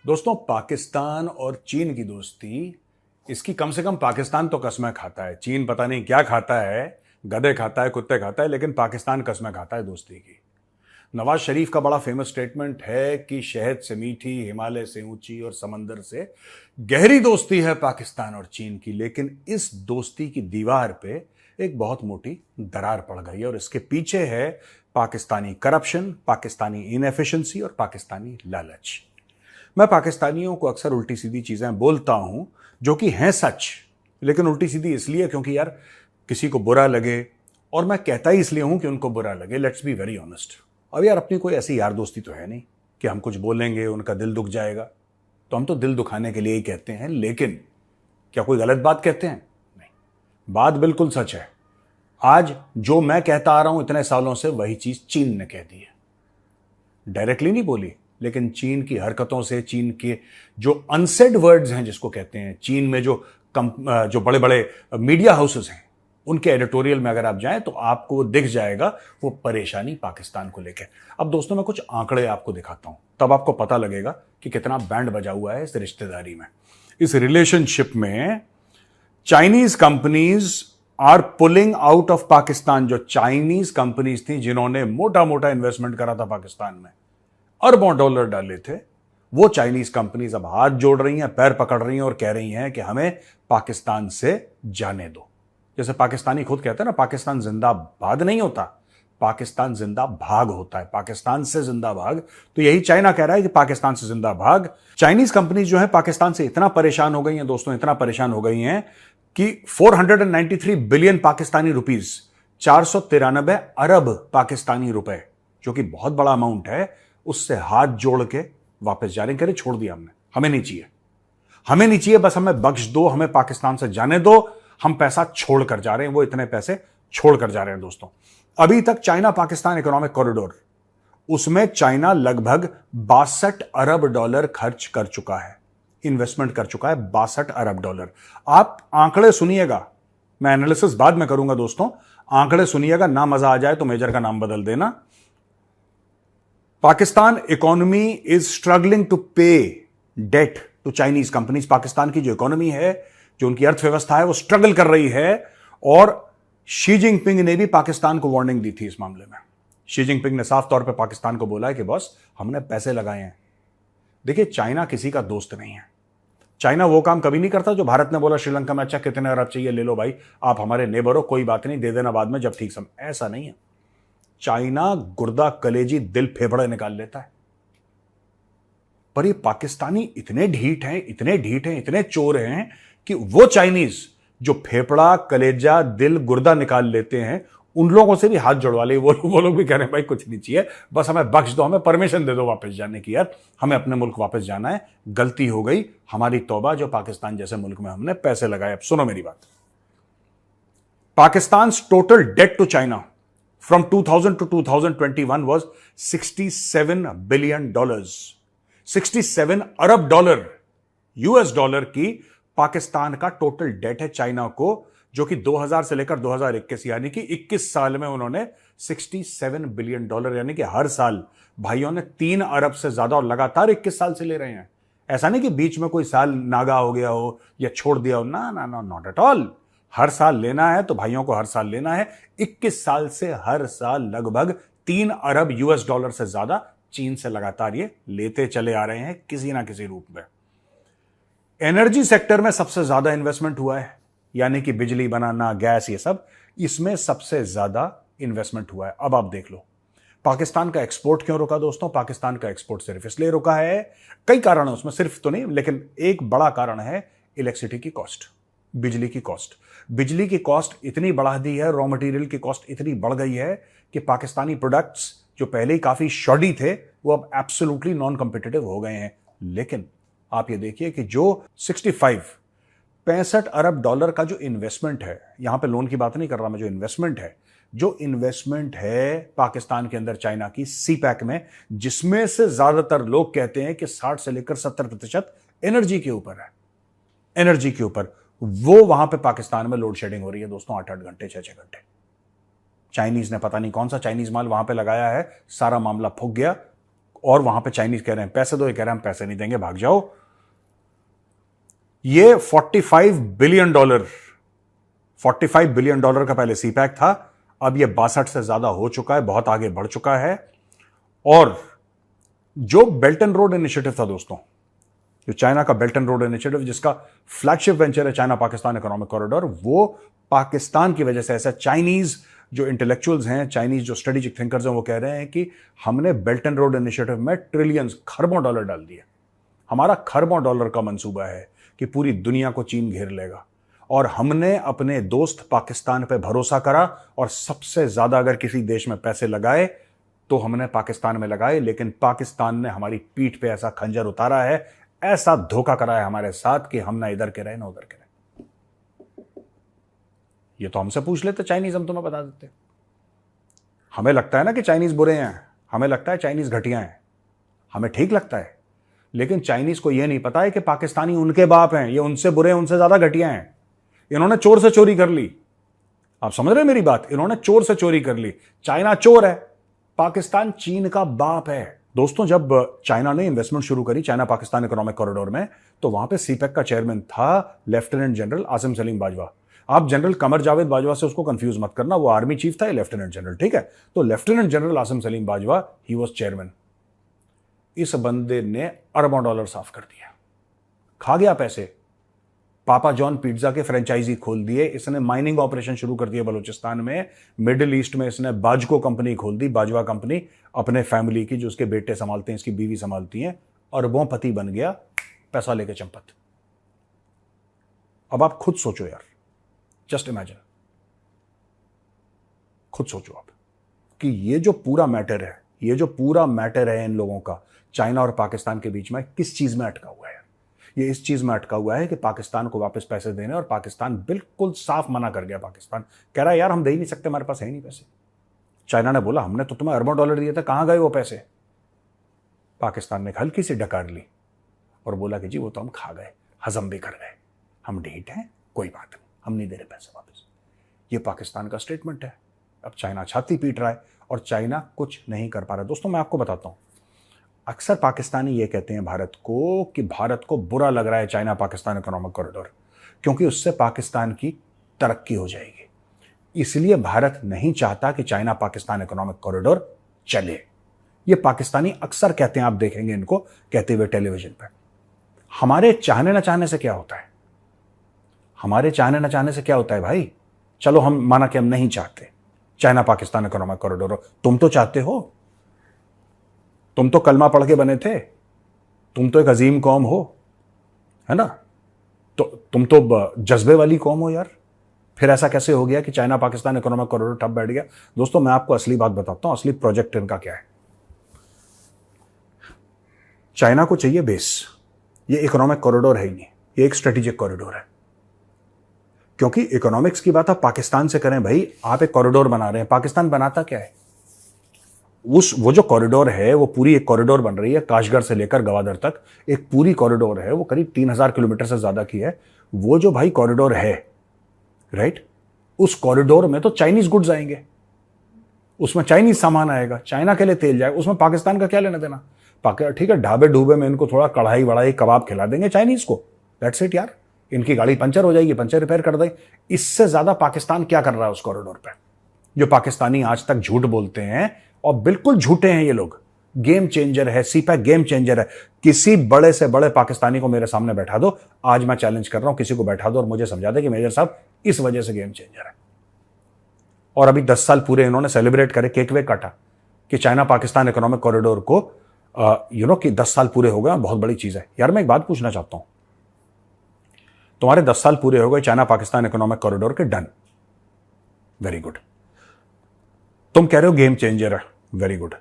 दोस्तों, पाकिस्तान और चीन की दोस्ती, इसकी कम से कम पाकिस्तान तो कस्में खाता है। चीन पता नहीं क्या खाता है, गधे खाता है, कुत्ते खाता है, लेकिन पाकिस्तान कस्में खाता है दोस्ती की। नवाज शरीफ का बड़ा फेमस स्टेटमेंट है कि शहद से मीठी, हिमालय से ऊंची और समंदर से गहरी दोस्ती है पाकिस्तान और चीन की। लेकिन इस दोस्ती की दीवार पे एक बहुत मोटी दरार पड़ गई है और इसके पीछे है पाकिस्तानी करप्शन, पाकिस्तानी इनएफिशिएंसी और पाकिस्तानी लालच। मैं पाकिस्तानियों को अक्सर उल्टी सीधी चीजें बोलता हूं जो कि हैं सच, लेकिन उल्टी सीधी इसलिए क्योंकि यार किसी को बुरा लगे, और मैं कहता ही इसलिए हूं कि उनको बुरा लगे। Let's be very honest. अब यार अपनी कोई ऐसी यार दोस्ती तो है नहीं कि हम कुछ बोलेंगे उनका दिल दुख जाएगा, तो हम तो दिल दुखाने के लिए ही कहते हैं। लेकिन क्या कोई गलत बात कहते हैं? नहीं, बात बिल्कुल सच है। आज जो मैं कहता आ रहा हूं इतने सालों से, वही चीज चीन ने कह दी है। डायरेक्टली नहीं बोली, लेकिन चीन की हरकतों से, चीन के जो अनसेड वर्ड्स हैं जिसको कहते हैं, चीन में जो बड़े बड़े मीडिया हाउसेस हैं, उनके एडिटोरियल में अगर आप जाएं तो आपको दिख जाएगा वो परेशानी पाकिस्तान को लेकर। अब दोस्तों, मैं कुछ आंकड़े आपको दिखाता हूं, तब आपको पता लगेगा कि कितना बैंड बजा हुआ है इस रिश्तेदारी में, इस रिलेशनशिप में। Chinese companies are pulling out of Pakistan. जो चाइनीज कंपनीज थी जिन्होंने मोटा मोटा इन्वेस्टमेंट करा था पाकिस्तान में, अरबों डॉलर डाले थे, वो चाइनीज कंपनीज अब हाथ जोड़ रही हैं, पैर पकड़ रही हैं और कह रही हैं कि हमें पाकिस्तान से जाने दो। जैसे पाकिस्तानी खुद कहते हैं ना, पाकिस्तान जिंदाबाद नहीं होता, पाकिस्तान जिंदा भाग होता है। पाकिस्तान से जिंदा भाग, तो यही चाइना कह रहा है कि पाकिस्तान से जिंदा भाग। चाइनीज कंपनीज जो है पाकिस्तान से इतना परेशान हो गई हैं दोस्तों, इतना परेशान हो गई हैं कि 493 बिलियन पाकिस्तानी रुपीज, 493 अरब पाकिस्तानी रुपए, जो कि बहुत बड़ा अमाउंट है, उससे हाथ जोड़ के वापस जा रहे हैं। कह रहे छोड़ दिया हमने, हमें नहीं चाहिए, हमें नहीं चाहिए, बस हमें बख्श दो, हमें पाकिस्तान से जाने दो, हम पैसा छोड़कर जा रहे हैं। वो इतने पैसे छोड़कर जा रहे हैं दोस्तों। अभी तक चाइना पाकिस्तान इकोनॉमिक कॉरिडोर, उसमें चाइना लगभग 62 अरब डॉलर खर्च कर चुका है, इन्वेस्टमेंट कर चुका है 62 अरब डॉलर। आप आंकड़े सुनिएगा, मैं एनालिसिस बाद में करूंगा दोस्तों, आंकड़े सुनिएगा, ना मजा आ जाए तो मेजर का नाम बदल देना। Pakistan economy is struggling to pay debt to Chinese companies. Pakistan की जो इकोनॉमी है, जो उनकी अर्थव्यवस्था है, वो स्ट्रगल कर रही है। और शी जिनपिंग ने भी पाकिस्तान को वार्निंग दी थी इस मामले में। शी जिनपिंग ने साफ तौर पे पाकिस्तान को बोला है कि बॉस, हमने पैसे लगाए हैं। देखिए, चाइना किसी का दोस्त नहीं है। चाइना वो काम कभी नहीं करता जो भारत ने बोला श्रीलंका में, अच्छा कितने अरब चाहिए ले लो भाई, आप हमारे नेबर हो, कोई बात नहीं, दे देना बाद में जब ठीक समय। ऐसा नहीं है। चाइना गुर्दा, कलेजी, दिल, फेफड़े निकाल लेता है। पर ये पाकिस्तानी इतने ढीठ हैं, इतने ढीठ हैं, इतने चोर हैं कि वो चाइनीज जो फेफड़ा, कलेजा, दिल, गुर्दा निकाल लेते हैं, उन लोगों से भी हाथ जुड़वा ले। वो लोग भी कह रहे हैं भाई कुछ नहीं चाहिए, बस हमें बख्श दो, हमें परमिशन दे दो वापस जाने की। यार हमें अपने मुल्क वापस जाना है, गलती हो गई, हमारी तौबा जो पाकिस्तान जैसे मुल्क में हमने पैसे लगाए। अब सुनो मेरी बात। Pakistan total debt to China from 2000 to 2021 was 67 billion dollars. 67 अरब डॉलर, यूएस डॉलर की पाकिस्तान का टोटल डेट है चाइना को, जो कि 2000 से लेकर 2021 यानी कि 21 साल में उन्होंने 67 बिलियन डॉलर, यानी कि हर साल भाइयों ने 3 अरब से ज्यादा, और लगातार 21 साल से ले रहे हैं। ऐसा नहीं कि बीच में कोई साल नागा हो गया हो या छोड़ दिया हो, ना ना ना, नॉट एट ऑल। हर साल लेना है तो भाइयों को हर साल लेना है। 21 साल से हर साल लगभग 3 अरब यूएस डॉलर से ज्यादा चीन से लगातार ये लेते चले आ रहे हैं किसी ना किसी रूप में। एनर्जी सेक्टर में सबसे ज्यादा इन्वेस्टमेंट हुआ है, यानी कि बिजली बनाना, गैस, ये सब, इसमें सबसे ज्यादा इन्वेस्टमेंट हुआ है। अब आप देख लो पाकिस्तान का एक्सपोर्ट क्यों रुका दोस्तों। पाकिस्तान का एक्सपोर्ट सिर्फ इसलिए रुका है, कई कारण है उसमें, सिर्फ तो नहीं, लेकिन एक बड़ा कारण है इलेक्ट्रिसिटी की कॉस्ट, बिजली की कॉस्ट। बिजली की कॉस्ट इतनी बढ़ा दी है, रॉ मटेरियल की कॉस्ट इतनी बढ़ गई है कि पाकिस्तानी प्रोडक्ट्स जो पहले ही काफी शॉडी थे, वो अब एब्सोल्युटली नॉन कॉम्पिटिटिव हो गए हैं। लेकिन आप ये देखिए कि जो 65 अरब डॉलर का जो इन्वेस्टमेंट है, यहां पे लोन की बात नहीं कर रहा मैं, जो इन्वेस्टमेंट है पाकिस्तान के अंदर चाइना की सीपैक में, जिसमें से ज्यादातर लोग कहते हैं कि 60 से लेकर 70% एनर्जी के ऊपर है, एनर्जी के ऊपर, वो वहां पे पाकिस्तान में लोड शेडिंग हो रही है दोस्तों, 8-8 घंटे, 6-6 घंटे। चाइनीज ने पता नहीं कौन सा चाइनीज माल वहां पे लगाया है, सारा मामला फूक गया, और वहां पे चाइनीज कह रहे हैं पैसे दो, ये कह रहे हैं हम पैसे नहीं देंगे, भाग जाओ। ये $45 बिलियन का पहले सीपैक था, अब ये 62 से ज्यादा हो चुका है, बहुत आगे बढ़ चुका है। और जो बेल्ट एंड रोड इनिशिएटिव था दोस्तों, जो चाइना का बेल्ट एंड रोड इनिशिएटिव, जिसका फ्लैगशिप वेंचर है चाइना पाकिस्तान इकोनॉमिक कॉरिडोर, वो पाकिस्तान की वजह से ऐसा, चाइनीज जो इंटेलेक्चुअल्स हैं, चाइनीज जो स्ट्रेटेजिक थिंकर्स हैं, वो कह रहे हैं कि हमने बेल्ट एंड रोड इनिशिएटिव में ट्रिलियंस, खरबों डॉलर डाल दिए। हमारा खरबों डॉलर का मंसूबा है कि पूरी दुनिया को चीन घेर लेगा, और हमने अपने दोस्त पाकिस्तान पे भरोसा करा, और सबसे ज्यादा अगर किसी देश में पैसे लगाए तो हमने पाकिस्तान में लगाए। लेकिन पाकिस्तान ने हमारी पीठ पे ऐसा खंजर उतारा है, ऐसा धोखा करा है हमारे साथ कि हम ना इधर के रहे ना उधर के रहे। ये तो हमसे पूछ लेते चाइनीज, हम तुम्हें बता देते। हमें लगता है ना कि चाइनीज बुरे हैं, हमें लगता है चाइनीज घटिया हैं, हमें ठीक लगता है। लेकिन चाइनीज को यह नहीं पता है कि पाकिस्तानी उनके बाप हैं, ये उनसे बुरे हैं, उनसे ज्यादा घटिया हैं। इन्होंने चोर से चोरी कर ली। आप समझ रहे हैं मेरी बात? इन्होंने चोर से चोरी कर ली। चाइना चोर है, पाकिस्तान चीन का बाप है। दोस्तों, जब चाइना ने इन्वेस्टमेंट शुरू करी चाइना पाकिस्तान इकोनॉमिक कॉरिडोर में, तो वहां पे सीपेक का चेयरमैन था लेफ्टिनेंट जनरल आसिम सलीम बाजवा। आप जनरल कमर जावेद बाजवा से उसको कंफ्यूज मत करना, वो आर्मी चीफ था, ये लेफ्टिनेंट जनरल, ठीक है? तो lieutenant general Asim Salim Bajwa, he was chairman. इस बंदे ने अरबों डॉलर साफ कर दिया, खा गया पैसे। पापा जॉन पिज्जा के फ्रेंचाइजी खोल दिए इसने, माइनिंग ऑपरेशन शुरू कर दिए बलूचिस्तान में, मिडिल ईस्ट में इसने बाजको कंपनी खोल दी, बाजवा कंपनी, अपने फैमिली की, जो उसके बेटे संभालते हैं, इसकी बीवी संभालती हैं। अरबों पति बन गया, पैसा लेके चंपत। अब आप खुद सोचो यार, जस्ट इमेजिन, खुद सोचो आप कि ये जो पूरा मैटर है, ये जो पूरा मैटर है इन लोगों का चाइना और पाकिस्तान के बीच में, किस चीज में अटका हुआ है? ये इस चीज में अटका हुआ है कि पाकिस्तान को वापस पैसे देने, और पाकिस्तान बिल्कुल साफ मना कर गया। पाकिस्तान कह रहा है यार हम दे ही नहीं सकते, हमारे पास है ही नहीं पैसे। चाइना ने बोला हमने तो तुम्हें अरबों डॉलर दिए थे, कहां गए वो पैसे? पाकिस्तान ने हल्की सी डकार ली और बोला कि जी वो तो हम खा गए, हजम भी कर गए, हम ढीठ हैं, कोई बात नहीं, हम नहीं दे रहे पैसे वापस। ये पाकिस्तान का स्टेटमेंट है। अब चाइना छाती पीट रहा है और चाइना कुछ नहीं कर पा रहा। दोस्तों, मैं आपको बताता हूं, अक्सर पाकिस्तानी ये कहते हैं भारत को कि भारत को बुरा लग रहा है चाइना पाकिस्तान इकोनॉमिक कॉरिडोर, क्योंकि उससे पाकिस्तान की तरक्की हो जाएगी। इसलिए भारत नहीं चाहता कि चाइना पाकिस्तान इकोनॉमिक कॉरिडोर चले। ये पाकिस्तानी अक्सर कहते हैं, आप देखेंगे इनको कहते हुए टेलीविजन पर। हमारे चाहने न चाहने से क्या होता है? हमारे चाहने न चाहने से क्या होता है भाई? चलो हम माना कि हम नहीं चाहते चाइना पाकिस्तान इकोनॉमिक कॉरिडोर, तुम तो चाहते हो, तुम तो कलमा पढ़ के बने थे, तुम तो एक अजीम कौम हो, है ना? तो तुम तो जज्बे वाली कौम हो यार। फिर ऐसा कैसे हो गया कि चाइना पाकिस्तान इकोनॉमिक कॉरिडोर ठप बैठ गया? दोस्तों, मैं आपको असली बात बताता हूं, असली प्रोजेक्ट इनका क्या है। चाइना को चाहिए बेस, ये इकोनॉमिक कॉरिडोर है ही नहीं, ये एक स्ट्रेटेजिक कॉरिडोर है। क्योंकि इकोनॉमिक्स की बात आप पाकिस्तान से करें भाई, आप एक कॉरिडोर बना रहे हैं, पाकिस्तान बनाता क्या है? वो जो कॉरिडोर है, वो पूरी एक कॉरिडोर बन रही है काशगढ़ से लेकर गवादर तक, एक पूरी कॉरिडोर है, वो करीब 3000 किलोमीटर से ज्यादा की है। वो जो भाई कॉरिडोर है, राइट, उस कॉरिडोर में तो चाइनीज गुड्स आएंगे, उसमें चाइनीज सामान आएगा, चाइना के लिए तेल जाएगा, उसमें पाकिस्तान का क्या लेना देना? ठीक है, ढाबे ढूबे में इनको थोड़ा कढ़ाई वढ़ाई कबाब खिला देंगे चाइनीज को, दैट्स इट यार। इनकी गाड़ी पंचर हो जाएगी, पंचर रिपेयर कर दें। इससे ज्यादा पाकिस्तान क्या कर रहा है उस कॉरिडोर पर? जो पाकिस्तानी आज तक झूठ बोलते हैं, और बिल्कुल झूठे हैं ये लोग। गेम चेंजर है, सीपैक गेम चेंजर है। किसी बड़े से बड़े पाकिस्तानी को मेरे सामने बैठा दो, आज मैं चैलेंज कर रहा हूं, किसी को बैठा दो और मुझे समझा दे कि मेजर साहब इस वजह से गेम चेंजर है। और अभी 10 साल पूरे इन्होंने सेलिब्रेट करे, केक वेक काटा कि चाइना पाकिस्तान इकोनॉमिक कॉरिडोर को कि 10 साल पूरे हो गए, बहुत बड़ी चीज है यार। मैं एक बात पूछना चाहता हूं, तुम्हारे 10 साल पूरे हो गए चाइना पाकिस्तान इकोनॉमिक कॉरिडोर के, डन, वेरी गुड। तुम कह रहे हो गेम चेंजर है, वेरी गुड।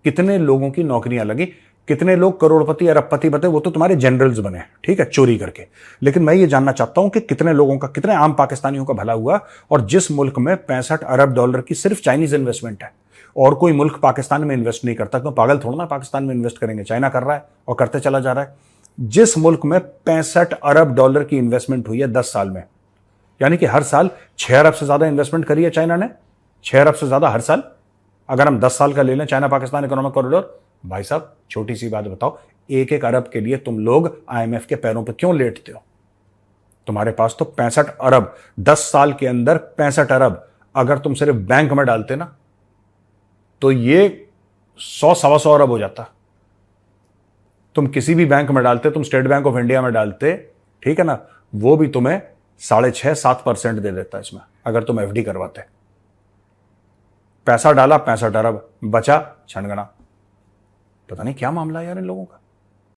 कितने लोगों की नौकरियां लगी, कितने लोग करोड़पति अरबपति बने, वो तो तुम्हारे जनरल्स बने, ठीक है, चोरी करके। लेकिन मैं ये जानना चाहता हूं कि कितने लोगों का, कितने आम पाकिस्तानियों का भला हुआ। और जिस मुल्क में 65 अरब डॉलर की सिर्फ चाइनीज इन्वेस्टमेंट है, और कोई मुल्क पाकिस्तान में इन्वेस्ट नहीं करता, तो पागल थोड़ा ना पाकिस्तान में इन्वेस्ट करेंगे। चाइना कर रहा है और करते चला जा रहा है। जिस मुल्क में 65 अरब डॉलर की इन्वेस्टमेंट हुई है 10 साल में, यानी कि हर साल 6 अरब से ज्यादा इन्वेस्टमेंट करी है चाइना ने, 6 अरब से ज्यादा हर साल। अगर हम 10 साल का ले लें चाइना पाकिस्तान इकोनॉमिक कॉरिडोर, भाई साहब छोटी सी बात बताओ, 1-1 अरब के लिए तुम लोग IMF के पैरों पर क्यों लेटते हो? तुम्हारे पास तो 65 अरब, 10 साल के अंदर 65 अरब अगर तुम सिर्फ बैंक में डालते ना तो ये 100-125 अरब हो जाता। तुम किसी भी बैंक में डालते, तुम स्टेट बैंक ऑफ इंडिया में डालते, ठीक है ना, वो भी तुम्हें 6.5-7% दे देता इसमें अगर तुम FD करवाते। पैसा डाला 65 अरब, बचा छनगना। पता नहीं क्या मामला है यार इन लोगों का।